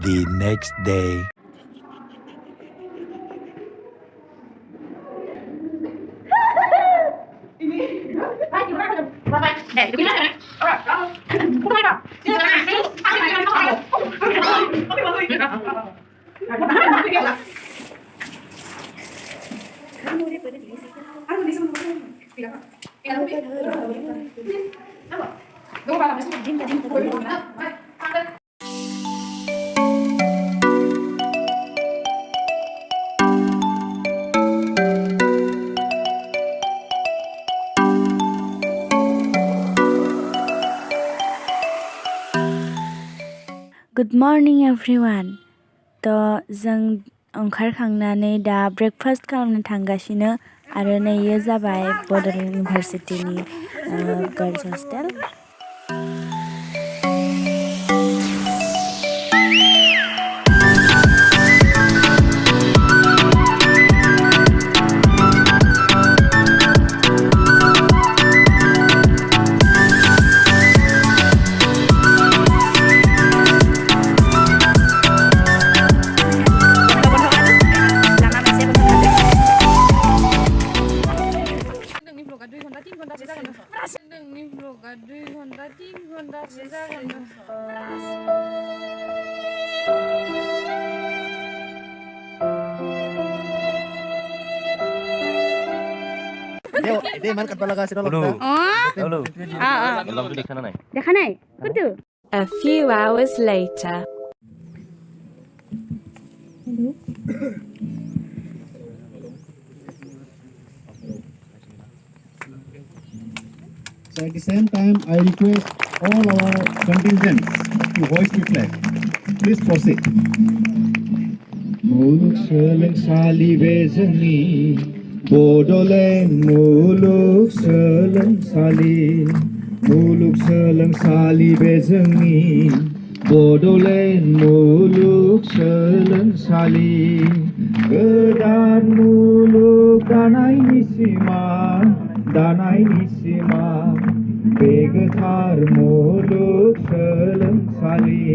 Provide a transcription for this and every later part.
the next day. Good morning everyone. जों ओंखारखांनानै दा breakfast खालामनो थांगासिनो आरो नैयो जाबाय बड'लेण्ड इउनिभारसिटिनि गार्लस हस्टेल। नोंनि vlog-आ 2 घन्टा 3 घन्टासो जागोन। A few hours later. So at the same time, I request all our contingents to hoist the flag. Please proceed. Muluk Selang Sali Bezani, Bodoland Muluk Selang Sali, Muluk Selang Sali Bezani, Bodoland Muluk Selang Sali, Gedan Muluk Danai Nisima. Danai nisima begetar muluk selengsali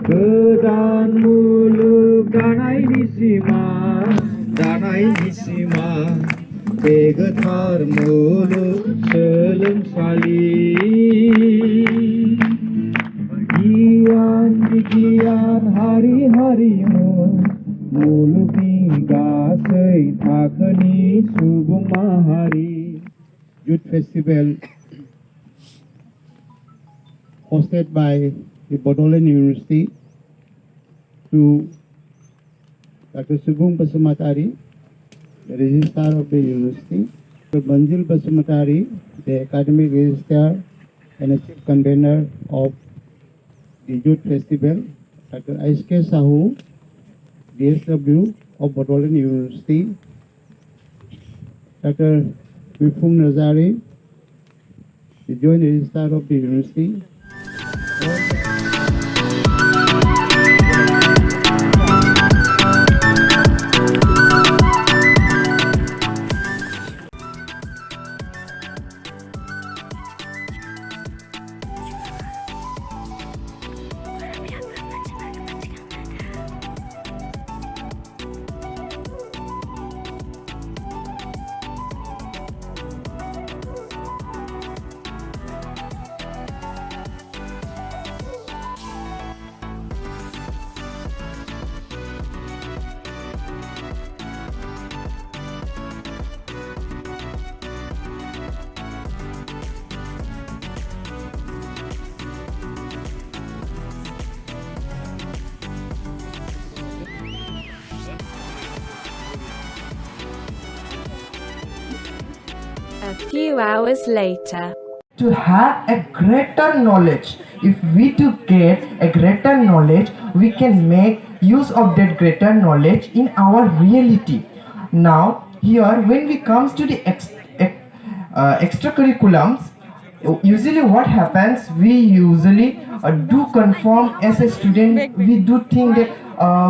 Gedan muluk danai nisima begetar muluk selengsali Gian hari-harimu muluk ni gasai thakani subung mahari Youth Festival hosted by the Bodoland University to Dr. Subung Basumatari, the Registrar of the University, Dr. Banjil Basumatari, the Academic Registrar and a Chief Convener of the Youth Festival, Dr. S.K. Sahu, DSW of Bodoland University, Dr. Vifung Nazari, the Joint Registrar of the University. A few hours later. To have a greater knowledge, if we to get a greater knowledge, we can make use of that greater knowledge in our reality. Now, here when we comes to the extracurriculums, usually what happens, we usually do conform as a student, we do think that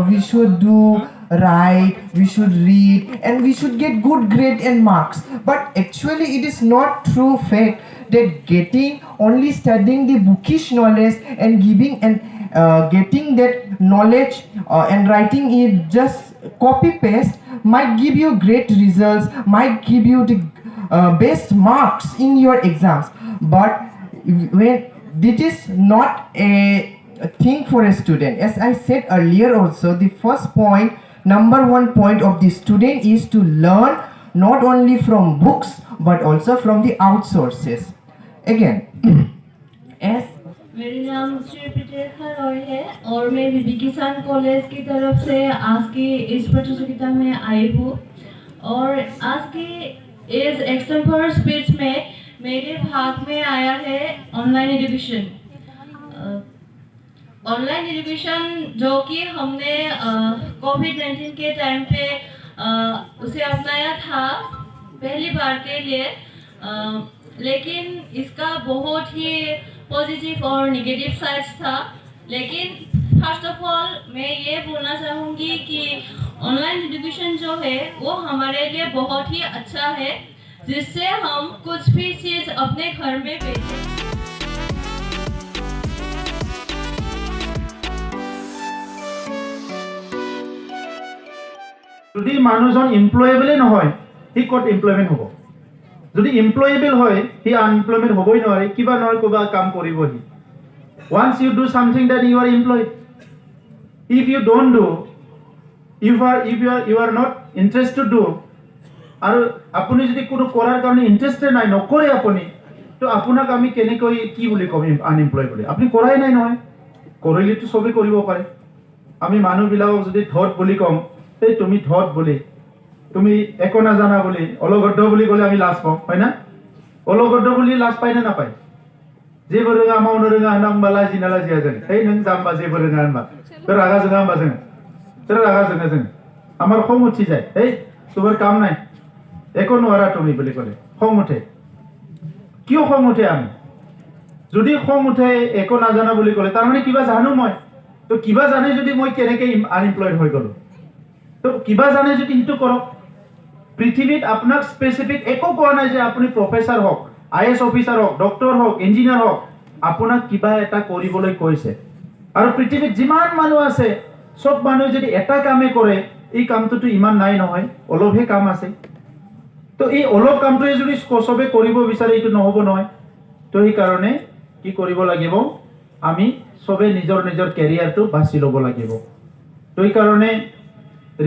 we should do write, we should read, and we should get good grade and marks. But actually it is not true fact that getting only studying the bookish knowledge and giving an getting that knowledge and writing it just copy paste might give you great results, might give you the best marks in your exams. But when this is not a thing for a student, as I said earlier also, the first point, number one point of the student is to learn not only from books but also from the outsources. Again, as मेरा नाम श्री पिटेखर और है और मैं बीबी किसान college की तरफ से आज की इस प्रतियोगिता में आई हूँ और आज की इस एक्सटेम्पोर स्पीच में मेरे भाग में आया है ऑनलाइन एजुकेशन। ऑनलाइन एजुकेशन जो कि हमने कोविड-19 के टाइम पे उसे अपनाया था पहली बार के लिए, लेकिन इसका बहुत ही पॉजिटिव और नेगेटिव साइड्स था। लेकिन फर्स्ट ऑफ ऑल मैं ये बोलना चाहूँगी कि ऑनलाइन एजुकेशन जो है वो हमारे लिए बहुत ही अच्छा है, जिससे हम कुछ भी चीज़ अपने घर में बेचें। যদি মানুহজন এমপ্লয়েবলে নহয় সি ক'ত এমপ্লয়মেণ্ট হ'ব? যদি এমপ্লয়েবল হয় সি আনএমপ্লয়মেণ্ট হ'বই নোৱাৰে, কিবা নহয় কিবা কাম কৰিব সি। Once you do something that you are employed. If you don't do, you are not interest to do, আৰু আপুনি যদি কোনো কৰাৰ কাৰণে ইণ্টাৰেষ্টেড নাই, নকৰে আপুনি, তো আপোনাক আমি কেনেকৈ কি বুলি ক'ম আনএমপ্লয় বুলি? আপুনি কৰাই নাই নহয়, কৰিলেতো চবেই কৰিব পাৰে। আমি মানুহবিলাকক যদি ধত বুলি ক'ম, এই তুমি ধত বুলি, তুমি একো নাজানা বুলি, অলগদ্ধ বুলি ক'লে আমি লাজ পাওঁ, হয় না? অলগদ্ধ বুলি লাজ পায় নে নাপায়? जेबो रोङा मावनो रोङा होनबा लाजिना लाजिया जों? है नों जाम्बा जेबो रोङा होनबा तो रागा जोङा होनबा जों? तो रागा जोङो जों। আমার খং উঠি যায়, এই তোমার কাম নাই, একো নোৱাৰা তুমি বুলি ক'লে খং উঠে। কিয় খং উঠে? আমি যদি খং উঠে একো নাজানা বুলি ক'লে তাৰমানে কিবা জানো মই, তো কিবা জানে যদি মই কেনেকৈ আনএমপ্লয়েড হৈ গ'লো? তো কিবা জানে যদি সেইটো কৰক। পৃথিৱীত আপোনাক স্পেচিফিক একো কোৱা নাই যে আপুনি প্ৰফেচাৰ হওক, IAS অফিচাৰ হওক, ডক্টৰ হওক, ইঞ্জিনিয়াৰ হওক, আপোনাক কিবা এটা কৰিবলৈ কৈছে। আৰু পৃথিৱীত যিমান মানুহ আছে সব মানুহে যদি এটা কামে কৰে, এই কামটোতো ইমান নাই নহয়, অলপহে কাম আছে। তো এই অলপ কামটোৱে যদি সবে কৰিব বিচাৰে এইটো নহ'ব নহয়। তো সেইকাৰণে কি কৰিব লাগিব? আমি সবে নিজৰ নিজৰ কেৰিয়াৰটো বাছি ল'ব লাগিব। তো সেইকাৰণে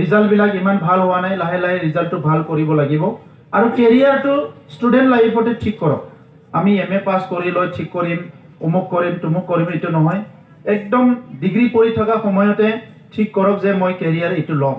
ৰিজাল্টবিলাক ইমান ভাল হোৱা নাই, লাহে লাহে ৰিজাল্টটো ভাল কৰিব লাগিব। আৰু কেৰিয়াৰটো ষ্টুডেণ্ট লাইফতে ঠিক কৰক। আমি MA পাছ কৰি লৈ ঠিক কৰিম, অমুক কৰিম, তুমুক কৰিম, এইটো নহয়। একদম ডিগ্ৰী পঢ়ি থকা সময়তে ঠিক কৰক যে মই কেৰিয়াৰ এইটো ল'ম।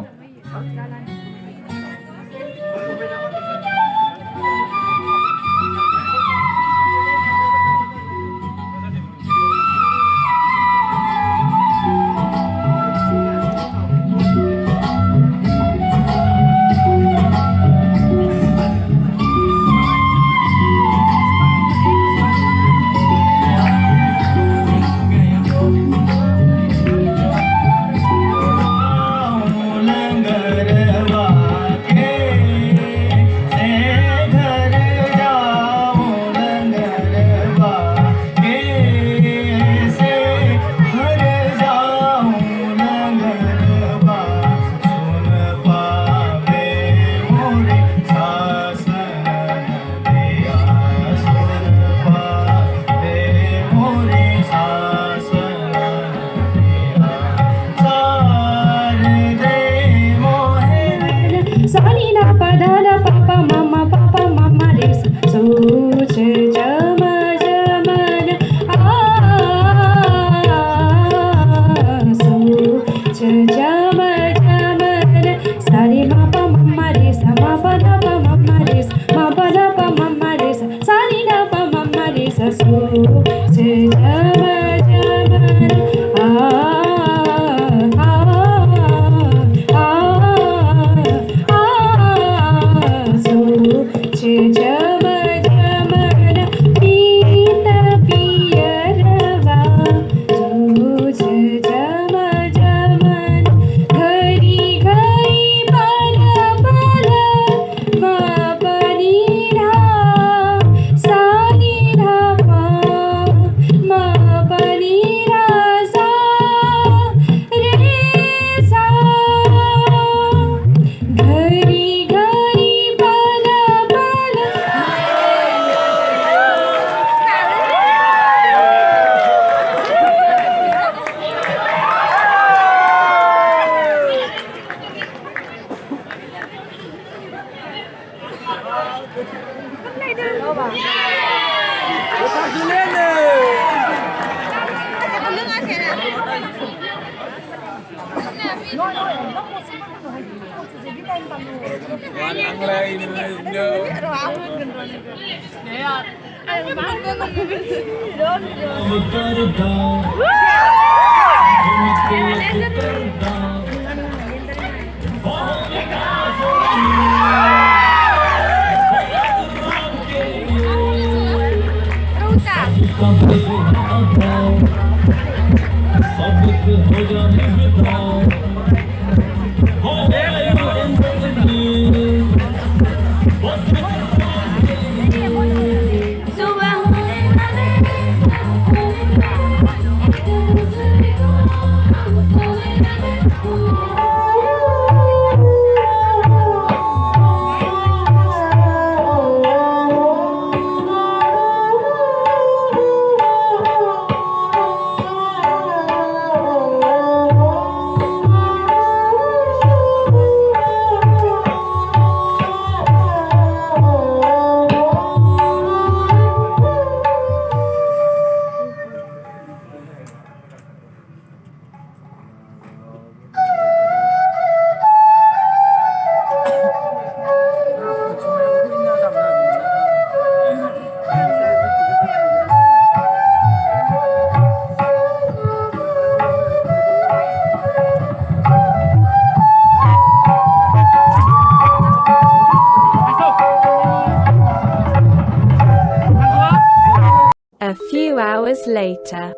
A few hours later.